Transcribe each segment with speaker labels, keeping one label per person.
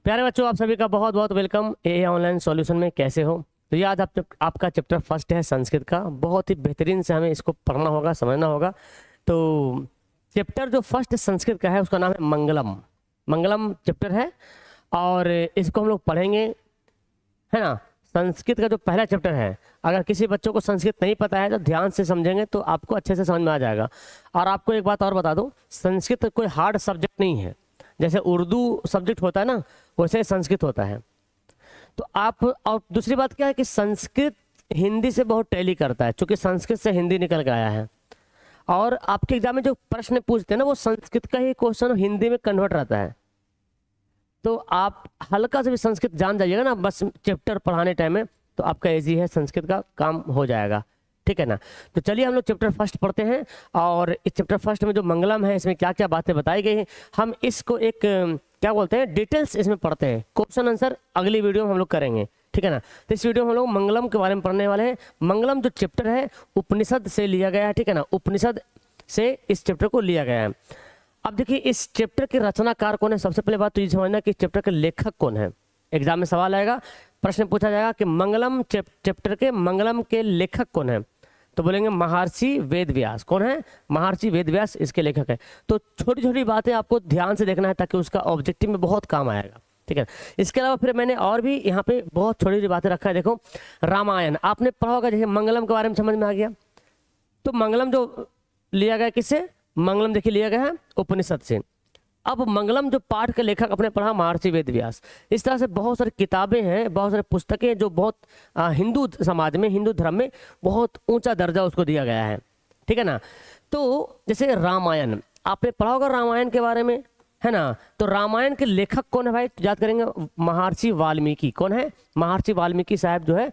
Speaker 1: प्यारे बच्चों, आप सभी का बहुत बहुत वेलकम ए ऑनलाइन सॉल्यूशन में। कैसे हो? तो ये आज आपका चैप्टर फर्स्ट है संस्कृत का। बहुत ही बेहतरीन से हमें इसको पढ़ना होगा, समझना होगा। तो चैप्टर जो फर्स्ट संस्कृत का है उसका नाम है मंगलम। मंगलम चैप्टर है और इसको हम लोग पढ़ेंगे, है ना। संस्कृत का जो पहला चैप्टर है, अगर किसी बच्चों को संस्कृत नहीं पता है तो ध्यान से समझेंगे तो आपको अच्छे से समझ में आ जाएगा। और आपको एक बात और बता दूं, संस्कृत कोई हार्ड सब्जेक्ट नहीं है। जैसे उर्दू सब्जेक्ट होता है ना, वैसे संस्कृत होता है। तो आप, और दूसरी बात क्या है कि संस्कृत हिंदी से बहुत टैली करता है, क्योंकि संस्कृत से हिंदी निकल के आया है। और आपके एग्जाम में जो प्रश्न पूछते हैं ना, वो संस्कृत का ही क्वेश्चन हिंदी में कन्वर्ट रहता है। तो आप हल्का से भी संस्कृत जान जाइएगा ना, बस चैप्टर पढ़ाने टाइम में, तो आपका इजी है, संस्कृत का काम हो जाएगा। ठीक है ना। तो चलिए हम लोग चैप्टर फर्स्ट पढ़ते हैं। और इस चैप्टर फर्स्ट में जो मंगलम है, इसमें क्या क्या बातें बताई गई हैं, हम इसको एक क्या बोलते हैं, डिटेल्स इसमें पढ़ते हैं। क्वेश्चन आंसर अगली वीडियो में हम लोग करेंगे, ठीक है ना। तो इस वीडियो में हम लोग मंगलम के बारे में पढ़ने वाले हैं। मंगलम जो चैप्टर है उपनिषद से लिया गया है, ठीक है ना। उपनिषद से इस चैप्टर को लिया गया है। अब देखिए इस चैप्टर के रचनाकार कौन है। सबसे पहले बात तो ये समझना कि इस चैप्टर के लेखक कौन है। एग्जाम में सवाल आएगा, प्रश्न पूछा जाएगा कि मंगलम चैप्टर के मंगलम के लेखक कौन है, तो बोलेंगे महर्षि वेदव्यास। कौन है? महर्षि वेदव्यास इसके लेखक है। तो छोटी छोटी बातें आपको ध्यान से देखना है, ताकि उसका ऑब्जेक्टिव में बहुत काम आएगा, ठीक है। इसके अलावा फिर मैंने और भी यहाँ पे बहुत छोटी छोटी बातें रखा है। देखो रामायण आपने पढ़ा होगा, जैसे मंगलम के बारे में समझ में आ गया। तो मंगलम जो लिया गया किससे? मंगलम देखिए लिया गया है उपनिषद से। अब मंगलम जो पाठ के लेखक अपने पढ़ा महर्षि वेदव्यास। इस तरह से बहुत सारी किताबें हैं, बहुत सारी पुस्तकें जो बहुत हिंदू समाज में, हिंदू धर्म में बहुत ऊंचा दर्जा उसको दिया गया है, ठीक है ना। तो जैसे रामायण आपने पढ़ा होगा रामायण के बारे में, है ना। तो रामायण के लेखक कौन है भाई? तो याद करेंगे महर्षि वाल्मीकि। कौन है? महर्षि वाल्मीकि साहब जो है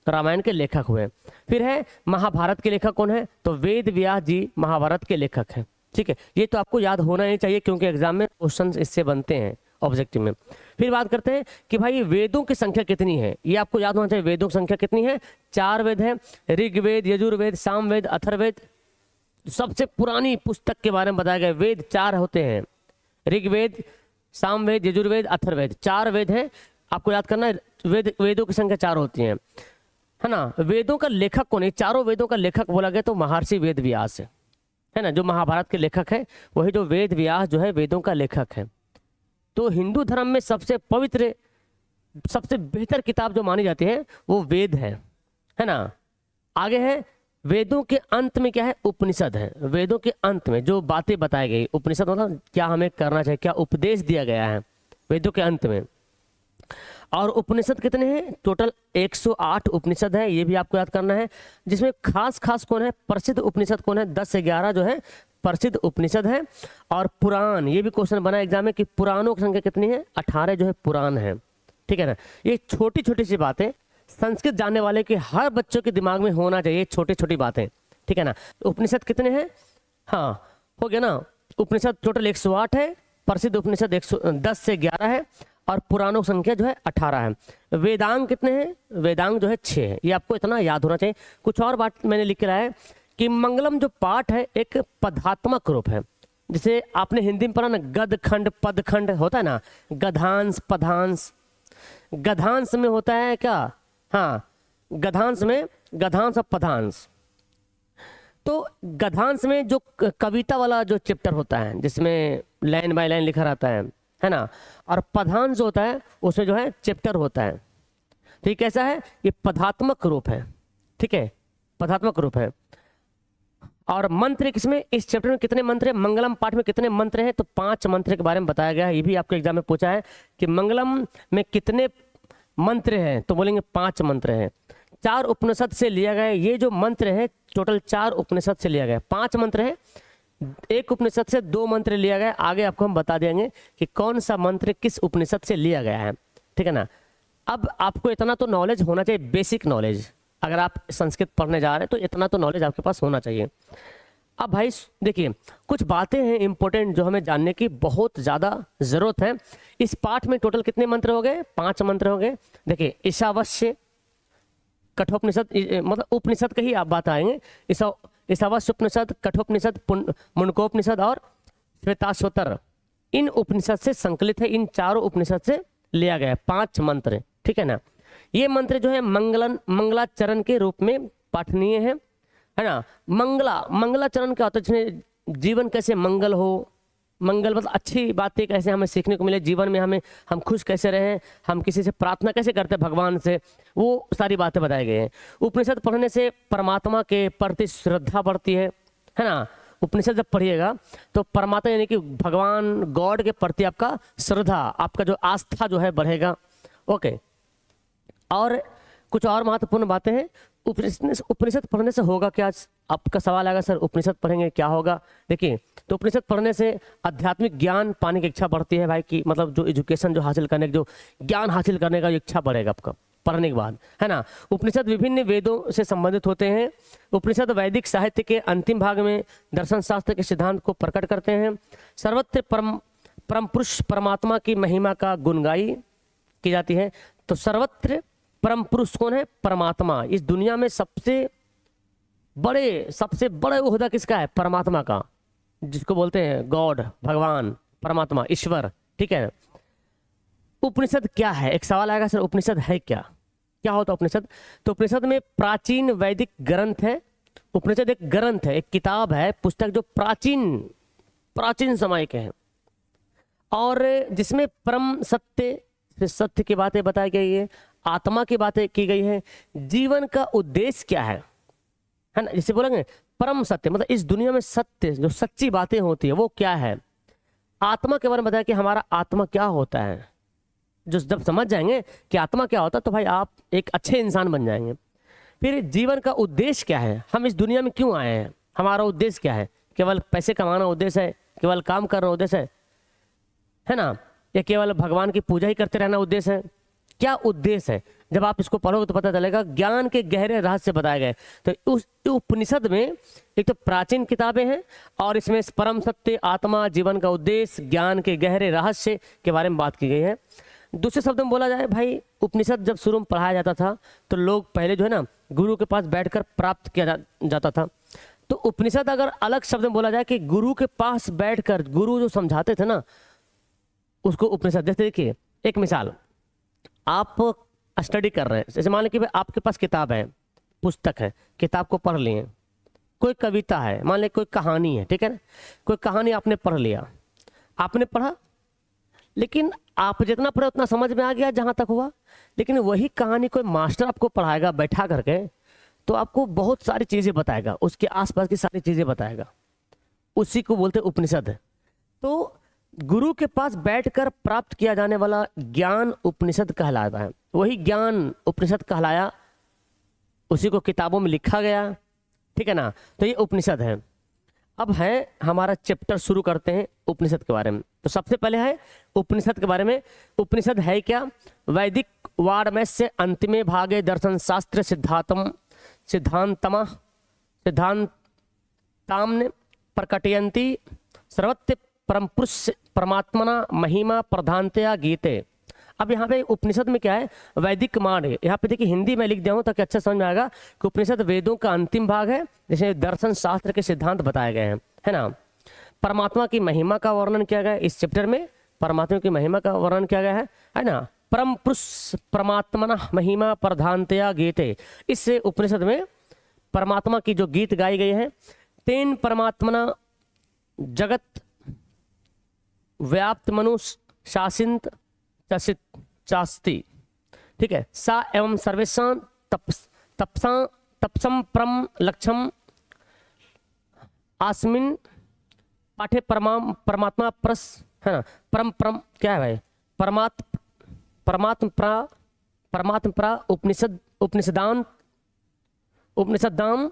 Speaker 1: रामायण के लेखक हुए। फिर है महाभारत के लेखक कौन है? तो वेद व्यास जी महाभारत के लेखक हैं, ठीक है। ये तो आपको याद होना ही चाहिए, क्योंकि एग्जाम में क्वेश्चन इससे बनते हैं ऑब्जेक्टिव में। फिर बात करते हैं कि भाई वेदों की संख्या कितनी है, ये आपको याद होना चाहिए। वेदों की संख्या कितनी है? 4 वेद है, ऋग्वेद, यजुर्वेद, सामवेद, अथर्ववेद। सबसे पुरानी पुस्तक के बारे में बताया गया, वेद 4 होते हैं, ऋग्वेद, सामवेद, यजुर्वेद, अथर्ववेद, 4 वेद हैं। आपको याद करना है, वेदों की संख्या 4 होती है ना। वेदों का लेखक कौन है? चारों वेदों का लेखक बोला गया तो महर्षि वेदव्यास है ना, जो महाभारत के लेखक है। वही जो वेद व्यास जो है वेदों का लेखक है। तो हिंदू धर्म में सबसे पवित्र, सबसे बेहतर किताब जो मानी जाती है वो वेद है ना। आगे है वेदों के अंत में क्या है? उपनिषद है। वेदों के अंत में जो बातें बताई गई, उपनिषद मतलब क्या हमें करना चाहिए, क्या उपदेश दिया गया है वेदों के अंत में। और उपनिषद कितने हैं? टोटल 108 उपनिषद है, ये भी आपको याद करना है। जिसमें खास खास कौन है? प्रसिद्ध उपनिषद कौन है? 10 से 11 जो है प्रसिद्ध उपनिषद है। और पुराण, ये भी क्वेश्चन बना एग्जाम में कि पुराणों की संख्या कितनी है? 18 जो है पुराण है, ठीक है ना। ये छोटी छोटी सी बातें संस्कृत जानने वाले के हर बच्चों के दिमाग में होना चाहिए, छोटी छोटी बातें, ठीक है ना। उपनिषद कितने हैं? हाँ हो गया ना। उपनिषद टोटल 108 है, प्रसिद्ध उपनिषद 10 से 11 है, और पुराणों की संख्या जो है 18 है। वेदांग कितने हैं? वेदांग जो है 6 है। ये आपको इतना याद होना चाहिए। कुछ और बात मैंने लिख के लाया है कि मंगलम जो पाठ है एक पदात्मक रूप है। जैसे आपने हिंदी में पढ़ा ना, गद खंड पद खंड होता है ना, गधांश पदांश। गधांश में होता है क्या? हाँ, गधांश में गधांश और पदांश। तो गधांश में जो कविता वाला जो चैप्टर होता है, जिसमें लाइन बाय लाइन लिखा रहता है ना। और पदांश जो होता है उसमें जो है चैप्टर होता है। तो ये कैसा है? ये पदात्मक रूप है, ठीक है, पदात्मक रूप है। और मंत्र किसमें? इस चैप्टर में कितने मंत्र है? मंगलम पाठ में कितने मंत्र हैं? तो 5 मंत्र के बारे में बताया गया है। ये भी आपको एग्जाम में पूछा है कि मंगलम में कितने मंत्र हैं, तो बोलेंगे 5 मंत्र हैं। 4 उपनिषद से लिया गया। ये जो मंत्र है टोटल 4 उपनिषद से लिया गया। 5 मंत्र है, एक उपनिषद से 2 मंत्र लिया गया। आगे आपको हम बता देंगे कि कौन सा मंत्र किस उपनिषद से लिया गया है, ठीक है ना। अब आपको इतना तो नॉलेज होना चाहिए, बेसिक नॉलेज। अगर आप संस्कृत पढ़ने जा रहे हैं तो इतना तो नॉलेज आपके पास होना चाहिए। अब भाई देखिए कुछ बातें हैं इंपॉर्टेंट जो हमें जानने की बहुत ज़्यादा ज़रूरत है। इस पाठ में टोटल कितने मंत्र हो गए? 5 मंत्र हो गए। देखिए ईशावास्य, कठोपनिषद, मतलब उपनिषद का ही आप बात आएंगे। ईशावास्य उपनिषद, कठोपनिषद, मुंडकोपनिषद और श्वेताश्वतर, इन उपनिषद से संकलित है। इन चारों उपनिषद से लिया गया है, 5 मंत्र, ठीक है ना। ये मंत्र जो है मंगलाचरण के रूप में पाठनीय है ना। मंगलाचरण क्या होता है, जिसमें जीवन कैसे मंगल हो, मंगल मतलब अच्छी बातें कैसे हमें सीखने को मिले जीवन में, हम खुश कैसे रहें, हम किसी से प्रार्थना कैसे करते हैं भगवान से, वो सारी बातें बताई गई हैं। उपनिषद पढ़ने से परमात्मा के प्रति श्रद्धा बढ़ती है ना। उपनिषद जब पढ़िएगा तो परमात्मा यानी कि भगवान गॉड के प्रति आपका श्रद्धा, आपका जो आस्था जो है बढ़ेगा। ओके, और कुछ और महत्वपूर्ण बातें हैं। उपनिषद पढ़ने से होगा क्या, आपका सवाल आएगा सर उपनिषद पढ़ेंगे क्या होगा। देखिए, तो उपनिषद पढ़ने से आध्यात्मिक ज्ञान पाने की इच्छा बढ़ती है भाई, की मतलब जो एजुकेशन जो हासिल करने जो ज्ञान हासिल करने का इच्छा बढ़ेगा आपका पढ़ने के बाद, है ना। उपनिषद विभिन्न वेदों से संबंधित होते हैं। उपनिषद वैदिक साहित्य के अंतिम भाग में दर्शन शास्त्र के सिद्धांत को प्रकट करते हैं। सर्वत्र परम पुरुष परमात्मा की महिमा का गुणगाई की जाती है। तो सर्वत्र परम पुरुष कौन है, परमात्मा। इस दुनिया में सबसे बड़े ओहदा किसका है, परमात्मा का, जिसको बोलते हैं गॉड, भगवान, परमात्मा, ईश्वर, ठीक है। उपनिषद क्या है, एक सवाल आएगा सर उपनिषद है क्या, क्या होता है उपनिषद। तो उपनिषद में प्राचीन वैदिक ग्रंथ है। उपनिषद एक ग्रंथ है, एक किताब है, पुस्तक जो प्राचीन समय के हैं, और जिसमें परम सत्य की बातें बताई गई है, आत्मा की बातें की गई है, जीवन का उद्देश्य क्या है ना। जिसे बोलेंगे परम सत्य, मतलब इस दुनिया में सत्य जो सच्ची बातें होती है वो क्या है। आत्मा के बारे में बताया कि हमारा आत्मा क्या होता है। जो जब समझ जाएंगे कि आत्मा क्या होता है तो भाई आप एक अच्छे इंसान बन जाएंगे। फिर जीवन का उद्देश्य क्या है, हम इस दुनिया में क्यों आए हैं, हमारा उद्देश्य क्या है। केवल पैसे कमाना उद्देश्य है, केवल काम करना उद्देश्य है ना, या केवल भगवान की पूजा ही करते रहना उद्देश्य है, क्या उद्देश्य है। जब आप इसको पढ़ोगे तो पता चलेगा। ज्ञान के गहरे रहस्य बताए गए। तो उस उपनिषद में एक तो प्राचीन किताबें हैं, और इसमें परम सत्य, आत्मा, जीवन का उद्देश्य, ज्ञान के गहरे रहस्य के बारे में बात की गई है। दूसरे शब्द में बोला जाए भाई, उपनिषद जब शुरू में पढ़ाया जाता था तो लोग पहले जो है ना गुरु के पास बैठकर प्राप्त किया जाता था। तो उपनिषद अगर अलग शब्द में बोला जाए कि गुरु के पास बैठकर गुरु जो समझाते थे ना, उसको उपनिषद। जैसे देखिए एक मिसाल, आप स्टडी कर रहे हैं, जैसे मान लीजिए कि आपके पास किताब है, पुस्तक है, किताब को पढ़ लिए, कोई कविता है, मान लीजिए कोई कहानी है, ठीक है ना, कोई कहानी आपने पढ़ लिया, आपने पढ़ा, लेकिन आप जितना पढ़े उतना समझ में आ गया जहाँ तक हुआ। लेकिन वही कहानी कोई मास्टर आपको पढ़ाएगा बैठा करके, तो आपको बहुत सारी चीज़ें बताएगा, उसके आसपास की सारी चीज़ें बताएगा, उसी को बोलते हैं उपनिषद। तो गुरु के पास बैठकर प्राप्त किया जाने वाला ज्ञान उपनिषद कहलाता है। वही ज्ञान उपनिषद कहलाया, उसी को किताबों में लिखा गया, ठीक है ना। तो ये उपनिषद है। अब है हमारा चैप्टर, शुरू करते हैं उपनिषद के बारे में। तो सबसे पहले है उपनिषद के बारे में। उपनिषद है क्या, वैदिक वाङ्मयस्य अंतिमे भागे दर्शन शास्त्र सिद्धांताम्न प्रकटयन्ति सर्वत्र परम पुरुष परमात्मना महिमा प्रधानतया गीते। अब यहाँ पे उपनिषद में क्या है, वैदिक मार्ग है। यहाँ पे देखिए हिंदी में लिख दिया हूँ ताकि अच्छा समझ में आएगा कि उपनिषद वेदों का अंतिम भाग है, जिसमें दर्शन शास्त्र के सिद्धांत बताए गए हैं, है ना। परमात्मा की महिमा का वर्णन किया गया है इस चैप्टर में, परमात्मा की महिमा का वर्णन किया गया है ना। परम पुरुष परमात्मना महिमा प्रधानतया गीते, इससे उपनिषद में परमात्मा की जो गीत गाई गई है। तेन परमात्मना जगत व्याप्त मनुष्य शासित चास्ति, ठीक है। सा एवं सर्वेशा तपसम परम लक्ष्यम आस्मिन पाठे परमात्मा प्रस, है ना। परम क्या है भाई, परमात्मा उपनिषदाम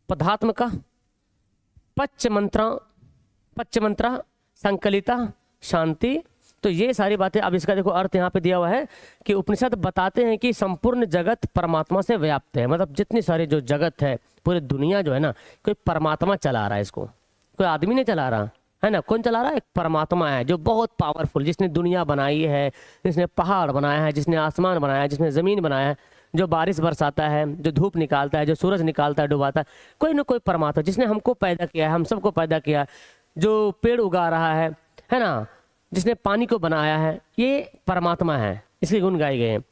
Speaker 1: पदात्मका पच्चमंत्र संकलिता शांति। तो ये सारी बातें, अब इसका देखो अर्थ यहाँ पे दिया हुआ है कि उपनिषद बताते हैं कि संपूर्ण जगत परमात्मा से व्याप्त है। मतलब जितनी सारी जो जगत है, पूरी दुनिया जो है ना, कोई परमात्मा चला रहा है इसको, कोई आदमी नहीं चला रहा, है ना। कौन चला रहा है, एक परमात्मा है जो बहुत पावरफुल, जिसने दुनिया बनाई है, जिसने पहाड़ बनाया है, जिसने आसमान बनाया है, जिसने ज़मीन बनाया है, जो बारिश बरसाता है, जो धूप निकालता है, जो सूरज निकालता है, डुबाता है, कोई ना कोई परमात्मा जिसने हमको पैदा किया है, हम सबको पैदा किया है, जो पेड़ उगा रहा है ना, जिसने पानी को बनाया है, ये परमात्मा है, इसके गुण गाए गए हैं।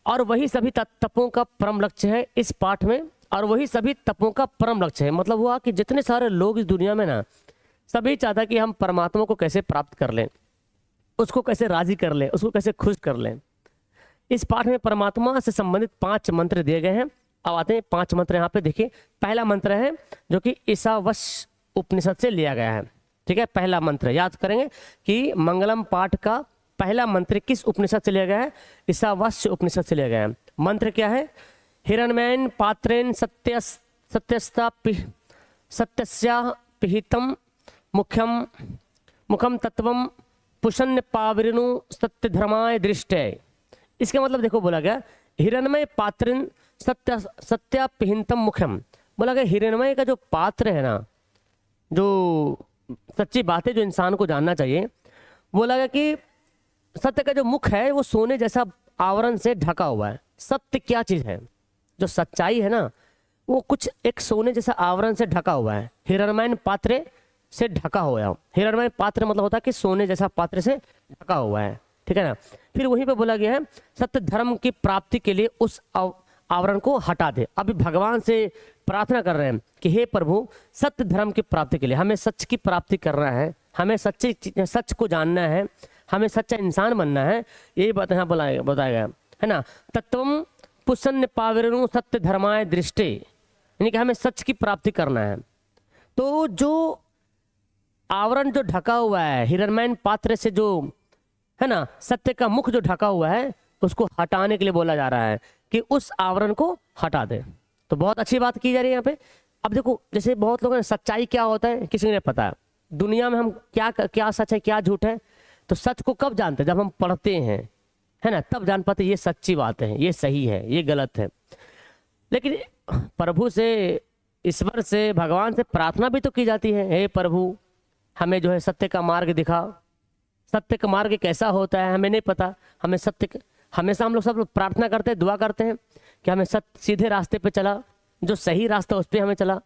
Speaker 1: और वही सभी तपों का परम लक्ष्य है इस पाठ में, और वही सभी तपों का परम लक्ष्य है। मतलब हुआ कि जितने सारे लोग इस दुनिया में ना, सभी चाहता कि हम परमात्मा को कैसे प्राप्त कर लें, उसको कैसे राजी कर लें, उसको कैसे खुश कर लें। इस पाठ में परमात्मा से संबंधित 5 मंत्र दिए गए हैं। अब आते हैं 5 मंत्र यहाँ पे देखिए। पहला मंत्र है जो कि ईशावश उपनिषद से लिया गया है। ठीक है, पहला मंत्र याद करेंगे कि मंगलम पाठ का पहला मंत्र किस उपनिषद से लिया गया है? ईशावास्य उपनिषद से लिया गया है। मंत्र क्या है? हिरण्मयेन पात्रेण सत्यस्या पिहितम मुखम तत्वम पुषन्न पावृणु सत्य धर्माय दृष्टे। इसका मतलब देखो बोला गया हिरण्मय पात्रेण सत्यापिहितम मुखम। बोला गया हिरण्मय का जो पात्र है ना, जो सच्ची बात है जो इंसान को जानना चाहिए, बोला गया कि सत्य का जो मुख है वो सोने जैसा आवरण से ढका हुआ है। सत्य क्या चीज है? जो सच्चाई है ना, वो कुछ एक सोने जैसा आवरण से ढका हुआ है। हिरण्मय पात्र से ढका हुआ है। हिरण्मय पात्र मतलब होता है कि सोने जैसा पात्र से ढका हुआ है। ठीक है ना। फिर वहीं पे बोला गया है सत्य धर्म की प्राप्ति के लिए उस आवरण को हटा दे। अभी भगवान से प्रार्थना कर रहे हैं कि हे प्रभु, सत्य धर्म की प्राप्ति के लिए हमें सच की प्राप्ति करना है, हमें सच को जानना है, हमें सच्चा इंसान बनना है। यही बात यहाँ बताया गया है ना। तत्वम पुष्ण पावरणु सत्य धर्माय दृष्टि, यानी कि हमें सच की प्राप्ति करना है। तो जो आवरण जो ढका हुआ है हिरण्मय पात्र से, जो है ना सत्य का मुख जो ढका हुआ है, उसको हटाने के लिए बोला जा रहा है कि उस आवरण को हटा दे। तो बहुत अच्छी बात की जा रही है यहाँ पे। अब देखो जैसे बहुत लोगों ने सच्चाई क्या होता है किसी ने पता है, दुनिया में हम क्या सच है क्या झूठ है, तो सच को कब जानते हैं? जब हम पढ़ते हैं, है ना, तब जान पाते ये सच्ची बात है, ये सही है, ये गलत है। लेकिन प्रभु से, ईश्वर से, भगवान से प्रार्थना भी तो की जाती है, हे प्रभु हमें जो है सत्य का मार्ग दिखाओ। सत्य का मार्ग कैसा होता है हमें नहीं पता। हमें सत्य, हमेशा हम लोग सब प्रार्थना करते हैं, दुआ करते हैं कि हमें सीधे रास्ते पे चला, जो सही रास्ता उस पर हमें चला।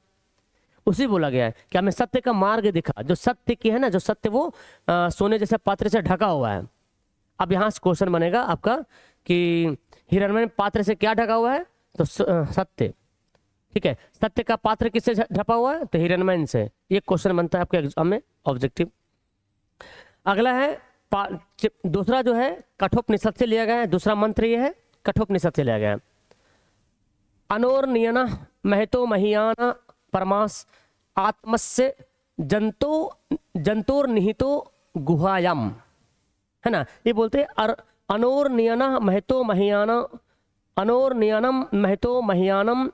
Speaker 1: उसी बोला गया है कि हमें सत्य का मार्ग दिखा। जो सत्य की है ना, जो सत्य वो सोने जैसे पात्र से ढका हुआ है। अब यहाँ से क्वेश्चन बनेगा आपका कि हिरण्मय पात्र से क्या ढका हुआ है? तो सत्य। ठीक है, सत्य का पात्र किससे ढका हुआ है? तो हिरण्मय से। ये क्वेश्चन बनता है आपके एग्जाम में ऑब्जेक्टिव। अगला है दूसरा जो है कठोपनिषद से लिया गया है। दूसरा मंत्र ये है कठोपनिषद से लिया गया है। अनोर्नियन महतो महीयान परमास आत्मस्य जंतोर्निहितो गुहायाम, है ना। ये बोलते अनोर्नियन महतो महीयानम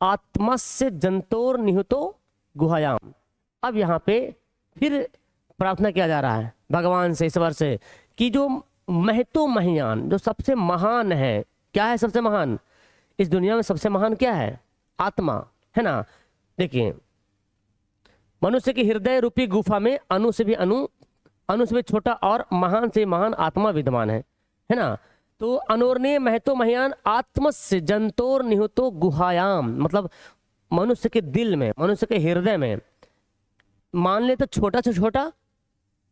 Speaker 1: आत्मस्य जंतोर्निहितो गुहायाम। अब यहाँ पे फिर प्रार्थना किया जा रहा है भगवान से, ईश्वर से, कि जो महतो महीयान, जो सबसे महान है। क्या है सबसे महान? इस दुनिया में सबसे महान क्या है? आत्मा, है ना। देखिए मनुष्य की हृदय रूपी गुफा में अणु से भी छोटा और महान से महान आत्मा विद्यमान है ना। तो अनोर्णीय महतो महीयान आत्मस्य जंतोर निहुतो गुहायाम, मतलब मनुष्य के दिल में, मनुष्य के हृदय में मान ले तो छोटा से छोटा,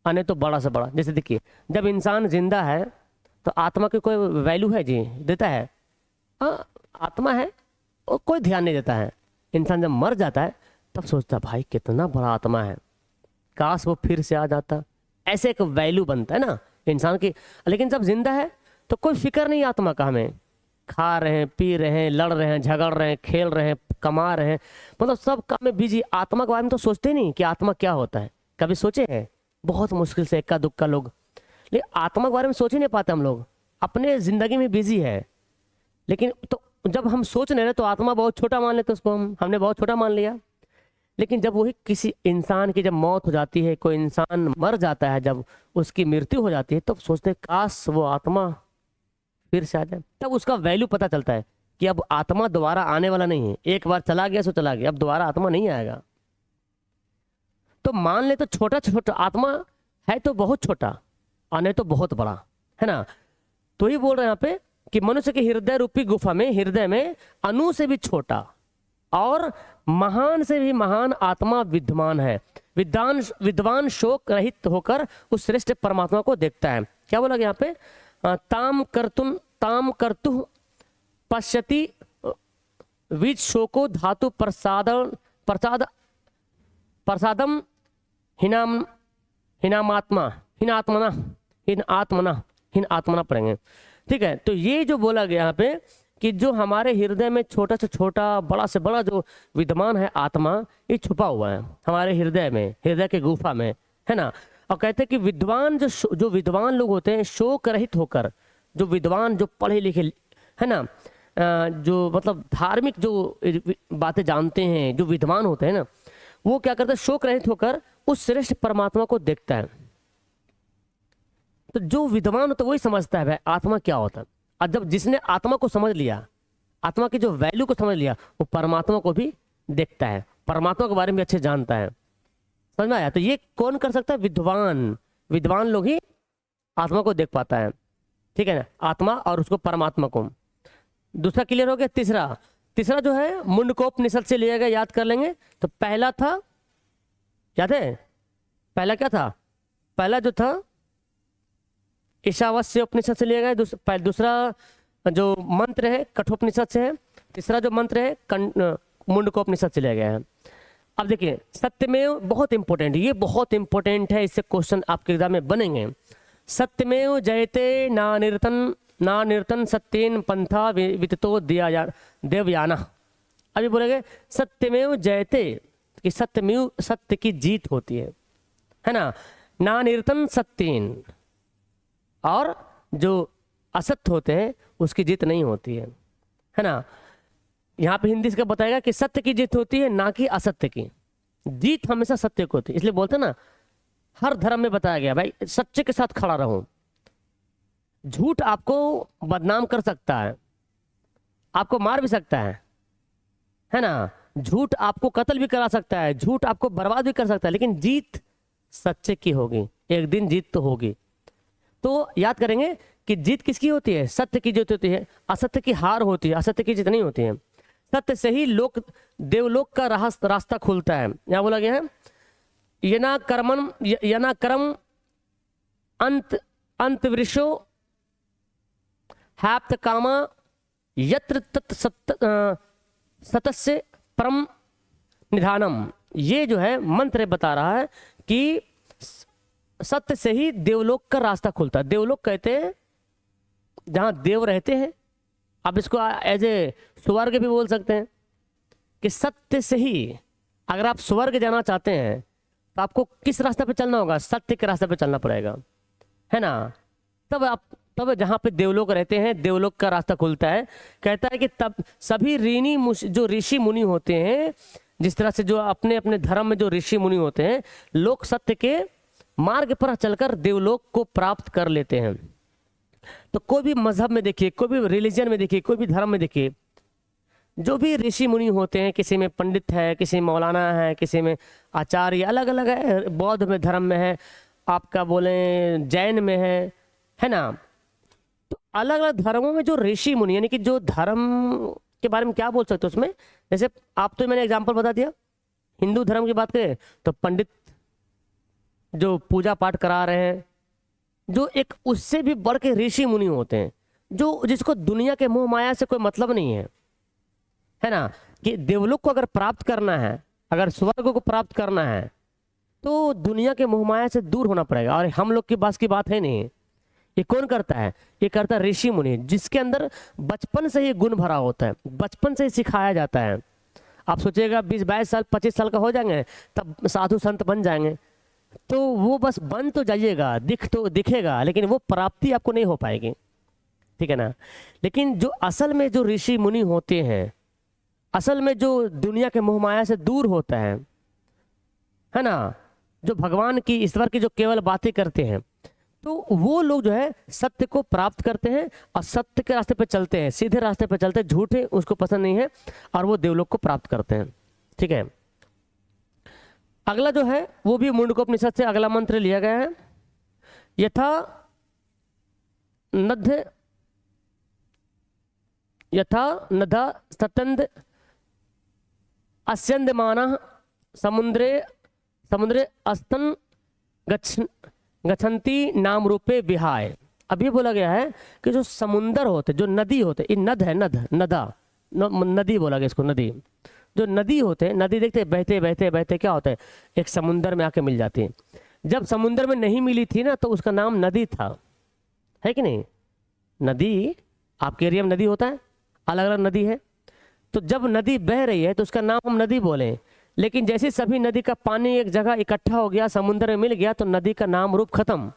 Speaker 1: अने तो बड़ा से बड़ा। जैसे देखिए जब इंसान जिंदा है तो आत्मा की कोई वैल्यू है जी? देता है? हाँ, आत्मा है और कोई ध्यान नहीं देता है। इंसान जब मर जाता है तब सोचता है भाई कितना बड़ा आत्मा है, काश वो फिर से आ जाता। ऐसे एक वैल्यू बनता है ना इंसान की। लेकिन जब जिंदा है तो कोई फिक्र नहीं आत्मा का। हमें खा रहे हैं, पी रहे हैं, लड़ रहे हैं, झगड़ रहे हैं, खेल रहे हैं, कमा रहे हैं, मतलब सब काम में बिजी। आत्मा के बारे में तो सोचते नहीं कि आत्मा क्या होता है। कभी सोचे हैं? बहुत मुश्किल से इक्का दुक्का लोग, लेकिन आत्मा के बारे में सोच ही नहीं पाते। हम लोग अपने जिंदगी में बिजी है। लेकिन तो जब हम सोच नहीं रहे तो आत्मा बहुत छोटा मान लेते उसको, हमने बहुत छोटा मान लिया। लेकिन जब वही किसी इंसान की जब मौत हो जाती है, कोई इंसान मर जाता है, जब उसकी मृत्यु हो जाती है, तब सोचते हैं काश वो आत्मा फिर से आ जाए। तब उसका वैल्यू पता चलता है कि अब आत्मा दोबारा आने वाला नहीं है। एक बार चला गया सो चला गया, अब दोबारा आत्मा नहीं आएगा। तो मान ले तो छोटा छोटा आत्मा है तो बहुत छोटा, और नहीं तो बहुत बड़ा, है ना। तो ही बोल रहे हैं यहाँ पे कि मनुष्य के हृदय रूपी गुफा में, हृदय में अणु से भी छोटा और महान से भी महान आत्मा विद्यमान है। विद्वान शोक रहित होकर उस श्रेष्ठ परमात्मा को देखता है। क्या बोला गया यहाँ पे? ताम कर्तु पश्यति विज शोको धातु प्रसादम हिन आत्मना पढ़ेंगे। ठीक है, तो ये जो बोला गया यहाँ पे कि जो हमारे हृदय में छोटा से छोटा बड़ा से बड़ा जो विद्यमान है आत्मा, ये छुपा हुआ है हमारे हृदय में, हृदय के गुफा में, है ना। और कहते हैं कि विद्वान जो विद्वान लोग होते हैं शोक रहित होकर, जो विद्वान जो पढ़े लिखे है ना, जो मतलब धार्मिक जो बातें जानते हैं, जो विद्वान होते हैं ना, वो क्या करते हैं? शोक रहित होकर उस श्रेष्ठ परमात्मा को देखता है। तो जो विद्वान होता है वही समझता है भाई आत्मा क्या होता है। और जब जिसने आत्मा को समझ लिया, आत्मा की जो वैल्यू को समझ लिया, वो परमात्मा को भी देखता है, परमात्मा के बारे में अच्छे जानता है। समझ में आया? तो ये कौन कर सकता है? विद्वान लोग ही आत्मा को देख पाता है। ठीक है ना, आत्मा और उसको परमात्मा को। दूसरा क्लियर हो गया। तीसरा जो है मुंडकोपनिषद से लिया गया, याद कर लेंगे। तो पहला था, याद है पहला क्या था? पहला जो था ईशावास्य उपनिषद से लिया गया। दूसरा जो मंत्र है कठोपनिषद से है। तीसरा जो मंत्र है मुंडकोपनिषद से लिया गया है। अब देखिए सत्यमेव बहुत इंपॉर्टेंट, ये बहुत इंपॉर्टेंट है, इससे क्वेश्चन आपके एग्जाम में बनेंगे। सत्यमेव जयते नानिर्तन सत्येन पंथा विततो देवयाना। अभी बोलेंगे सत्यमेव जयते, कि सत्य की जीत होती है ना। नानिर्तन सत्येन, और जो असत्य होते हैं उसकी जीत नहीं होती है ना। यहाँ पे हिंदी से बताएगा कि सत्य की जीत होती है, ना कि असत्य की। जीत हमेशा सत्य को होती है, इसलिए बोलते हैं ना, हर धर्म में बताया गया भाई सच्चे के साथ खड़ा रहो। झूठ आपको बदनाम कर सकता है, आपको मार भी सकता है ना। झूठ आपको कत्ल भी करा सकता है, झूठ आपको बर्बाद भी कर सकता है, लेकिन जीत सच्चे की होगी, एक दिन जीत तो होगी। तो याद करेंगे कि जीत किसकी होती है? सत्य की जीत होती है, असत्य की हार होती है, असत्य की जीत नहीं होती है। सत्य से ही देवलोक का रास्ता खुलता है। यहाँ बोला गया है यना कर्म अंतवृषो हैप्त कामा यत्र तत् सतस्य परम निधानम। ये जो है मंत्र बता रहा है कि सत्य से ही देवलोक का रास्ता खुलता है। देवलोक कहते हैं जहां देव रहते हैं। आप इसको एज ए स्वर्ग भी बोल सकते हैं कि सत्य से ही अगर आप स्वर्ग जाना चाहते हैं तो आपको किस रास्ते पे चलना होगा? सत्य के रास्ते पे चलना पड़ेगा, है ना। तब जहां पे देवलोक रहते हैं, देवलोक का रास्ता खुलता है। कहता है कि तब सभी जो ऋषि मुनि होते हैं, जिस तरह से जो अपने अपने धर्म में जो ऋषि मुनि होते हैं, लोग सत्य के मार्ग पर चलकर देवलोक को प्राप्त कर लेते हैं। तो कोई भी मजहब में देखिए, कोई भी रिलीजन में देखिए, कोई भी धर्म में देखिए, जो भी ऋषि मुनि होते हैं, किसी में पंडित है, किसी में मौलाना है, किसी में आचार्य, अलग अलग है। बौद्ध में धर्म में है, आपका बोले जैन में है ना। तो अलग अलग धर्मों में जो ऋषि मुनि, यानी कि जो धर्म के बारे में क्या बोल सकते हो उसमें, जैसे आप तो मैंने एग्जाम्पल बता दिया। हिंदू धर्म की बात करें तो पंडित जो पूजा पाठ करा रहे हैं, जो एक उससे भी बढ़ के ऋषि मुनि होते हैं, जो जिसको दुनिया के मोह माया से कोई मतलब नहीं है ना। कि देवलोक को अगर प्राप्त करना है, अगर स्वर्ग को प्राप्त करना है, तो दुनिया के मोह माया से दूर होना पड़ेगा। और हम लोग के पास की बात है नहीं। ये कौन करता है? ये करता है ऋषि मुनि, जिसके अंदर बचपन से ही गुण भरा होता है, बचपन से ही सिखाया जाता है। आप सोचिएगा 20-22 साल 25 साल का हो जाएंगे तब साधु संत बन जाएंगे, तो वो बस बन तो जाइएगा, दिखेगा, लेकिन वो प्राप्ति आपको नहीं हो पाएगी, ठीक है ना। लेकिन जो असल में जो ऋषि मुनि होते हैं, असल में जो दुनिया के मोह माया से दूर होता है ना, जो भगवान की, ईश्वर की जो केवल बातें करते हैं, तो वो लोग जो है सत्य को प्राप्त करते हैं और सत्य के रास्ते पे चलते हैं, सीधे रास्ते पे चलते हैं। झूठे उसको पसंद नहीं है और वो देवलोक को प्राप्त करते हैं, ठीक है। अगला जो है वो भी मुंडकोपनिषद से अगला मंत्र लिया गया है। यथा नदा सतंद अस्यंदमानः समुद्रे समुद्रे अस्तन गच्छन्ति नाम रूपे विहाय। अब ये बोला गया है कि जो समुंदर होते, जो नदी होते, ये नद है, नदी बोला गया इसको, नदी। जो नदी होते, नदी देखते बहते बहते बहते क्या होता है, एक समुंदर में आके मिल जाती है। जब समुंदर में नहीं मिली थी ना तो उसका नाम नदी था, है कि नहीं? नदी, आपके एरिया में नदी होता है, अलग अलग नदी है, तो जब नदी बह रही है तो उसका नाम हम नदी बोले। लेकिन जैसे सभी नदी का पानी एक जगह इकट्ठा हो गया, समुद्र में मिल गया, तो नदी का नाम रूप खत्म।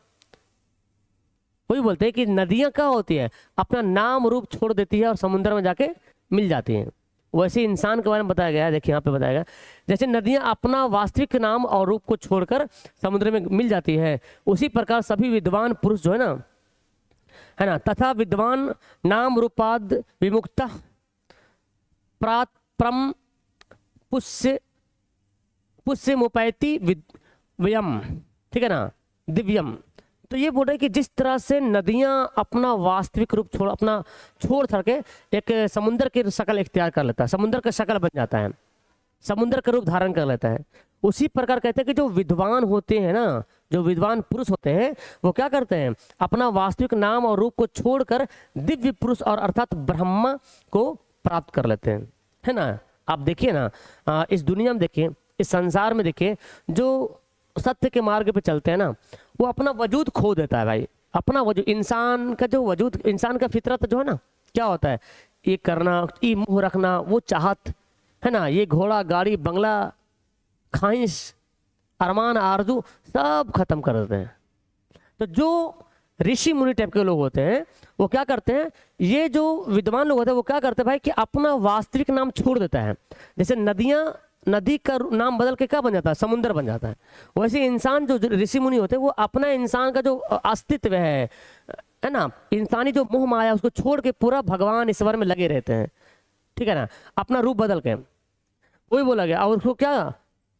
Speaker 1: वही बोलते हैं कि नदियां क्या होती है, अपना नाम रूप छोड़ देती है और समुद्र में जाके मिल जाती हैं। वैसे इंसान के बारे में बताया गया है, देखिए यहाँ पे बताया गया, जैसे नदियां अपना वास्तविक नाम और रूप को छोड़कर समुद्र में मिल जाती है, उसी प्रकार सभी विद्वान पुरुष जो है ना, तथा विद्वान नाम रूपाद विमुक्ता प्राप्रम पुष्य मुपैति व्यम, ठीक है ना, दिव्यम। तो ये बोल रहे हैं कि जिस तरह से नदियां अपना वास्तविक रूप छोड़ के एक समुद्र की शक्ल इख्तियार कर लेता है, समुद्र का शक्ल बन जाता है, समुद्र का रूप धारण कर लेता है, उसी प्रकार कहते हैं कि जो विद्वान होते हैं ना, जो विद्वान पुरुष होते हैं, वो क्या करते हैं, अपना वास्तविक नाम और रूप को छोड़कर दिव्य पुरुष और अर्थात ब्रह्मा को प्राप्त कर लेते हैं, है ना। आप देखिए ना, इस दुनिया में देखिए, इस संसार में देखिए, जो सत्य के मार्ग पे चलते हैं ना, वो अपना वजूद खो देता है भाई, अपना वजूद, इंसान का जो वजूद, इंसान का फितरत जो है ना, क्या होता है, ये करना, ये मुंह रखना, वो चाहत, है ना, ये घोड़ा गाड़ी बंगला ख्वाहिश अरमान आरजू सब खत्म कर देते हैं। तो जो ऋषि मुनि टाइप के लोग होते हैं वो क्या करते हैं, ये जो विद्वान लोग होते हैं वो क्या करते हैं भाई कि अपना वास्तविक नाम छोड़ देता है। जैसे नदी का नाम बदल के क्या बन जाता है, समुद्र बन जाता है। वैसे इंसान जो ऋषि मुनि होते हैं वो अपना इंसान का जो अस्तित्व है ना, इंसानी जो मोह माया उसको छोड़ के पूरा भगवान ईश्वर में लगे रहते हैं, ठीक है ना, अपना रूप बदल के, वही बोला गया। और उसको क्या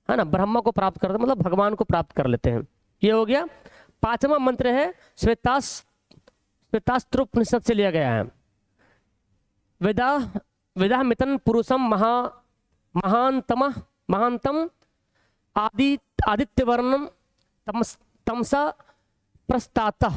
Speaker 1: है ना, ब्रह्मा को प्राप्त करते, मतलब भगवान को प्राप्त कर लेते हैं। ये हो गया। पांचवा मंत्र है श्वेतास्त्रोपनिषद से लिया गया है। वेदा मितन पुरुषम महांतम आदित्य वर्णम तमसा प्रस्ताता,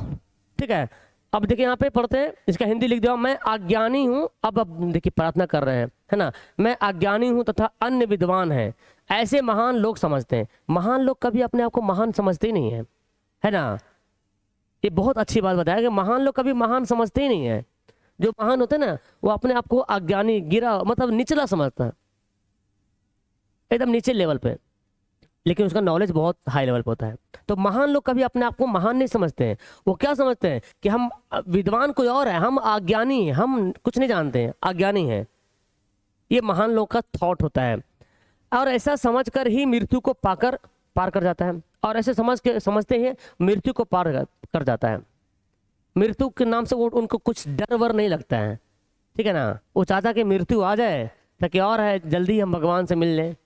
Speaker 1: ठीक है। अब देखिए यहाँ पे पढ़ते हैं, इसका हिंदी लिख दिया, मैं अज्ञानी हूँ। अब देखिए प्रार्थना कर रहे हैं, है ना, मैं अज्ञानी हूँ तथा अन्य विद्वान है, ऐसे महान लोग समझते हैं। महान लोग कभी अपने आप को महान समझते ही नहीं है ना। ये बहुत अच्छी बात बताया कि महान लोग कभी महान समझते ही नहीं है। जो महान होते हैं ना वो अपने आप को अज्ञानी, गिरा, मतलब निचला समझता है, एकदम नीचे लेवल पे, लेकिन उसका नॉलेज बहुत हाई लेवल पे होता है। तो महान लोग कभी अपने आप को महान नहीं समझते हैं। वो क्या समझते हैं कि हम विद्वान कोई और है, हम अज्ञानी हैं, हम कुछ नहीं जानते हैं, अज्ञानी हैं। ये महान लोग का थॉट होता है। और ऐसा समझकर ही मृत्यु को पार कर जाता है, और ऐसे समझते ही मृत्यु को पार कर जाता है। मृत्यु के नाम से वो उनको कुछ डर वर नहीं लगता है, ठीक है ना। वो चाहता है कि मृत्यु आ जाए ताकि और है जल्दी हम भगवान से मिल लें,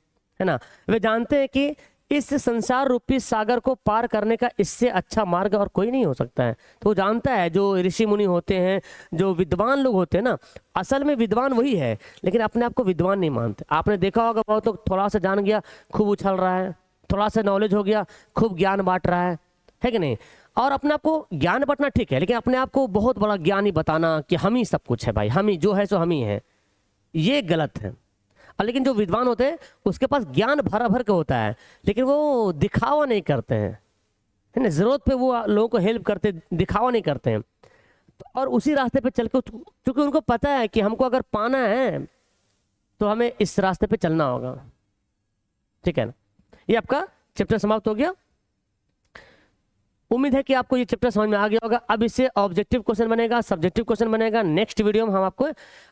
Speaker 1: है ना। वे जानते हैं कि इस संसार रूपी सागर को पार करने का इससे अच्छा मार्ग और कोई नहीं हो सकता है। तो वो जानता है, जो ऋषि मुनि होते हैं, जो विद्वान लोग होते हैं ना, असल में विद्वान वही है, लेकिन अपने आप को विद्वान नहीं मानते। आपने देखा होगा बहुत लोग थोड़ा सा जान गया खूब उछल रहा है, थोड़ा सा नॉलेज हो गया खूब ज्ञान बांट रहा है कि नहीं। और अपने आप को ज्ञान बांटना ठीक है, लेकिन अपने आप को बहुत बड़ा ज्ञानी बताना कि हम ही सब कुछ है भाई, हम ही जो है सो हम ही है, ये गलत है। लेकिन जो विद्वान होते हैं उसके पास ज्ञान भरा भर के होता है, लेकिन वो दिखावा नहीं करते हैं, है ना। जरूरत पे वो लोगों को हेल्प करते, दिखावा नहीं करते हैं। और उसी रास्ते पे चल के, क्योंकि उनको पता है कि हमको अगर पाना है तो हमें इस रास्ते पे चलना होगा, ठीक है ना। ये आपका चैप्टर समाप्त हो गया। उम्मीद है कि आपको ये चैप्टर समझ में आ गया होगा। अब इससे ऑब्जेक्टिव क्वेश्चन बनेगा, सब्जेक्टिव क्वेश्चन बनेगा। नेक्स्ट वीडियो में हम आपको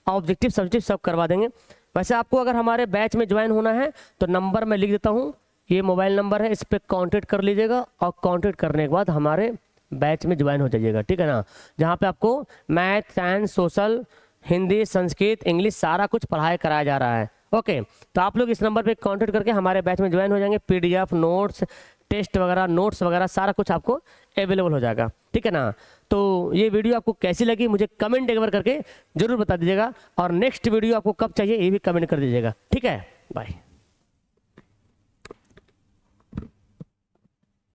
Speaker 1: ऑब्जेक्टिव सब्जेक्टिव सब करवा देंगे। वैसे आपको अगर हमारे बैच में ज्वाइन होना है तो नंबर मैं लिख देता हूँ, ये मोबाइल नंबर है, इस पर कॉन्टेक्ट कर लीजिएगा, और कॉन्टेक्ट करने के बाद हमारे बैच में ज्वाइन हो जाइएगा, ठीक है ना। जहाँ पे आपको math, science, social, Hindi, Sanskrit, English सारा कुछ पढ़ाई कराया जा रहा है। ओके, तो आप लोग इस नंबर पे कॉन्टेक्ट करके हमारे बैच में ज्वाइन हो जाएंगे। PDF, नोट्स, टेस्ट वगैरह, नोट्स वगैरह सारा कुछ आपको अवेलेबल हो जाएगा, ठीक है ना। तो ये वीडियो आपको कैसी लगी मुझे कमेंट एक बार करके जरूर बता दीजिएगा, और नेक्स्ट वीडियो आपको कब चाहिए ये भी कमेंट कर दीजिएगा, ठीक है। बाय।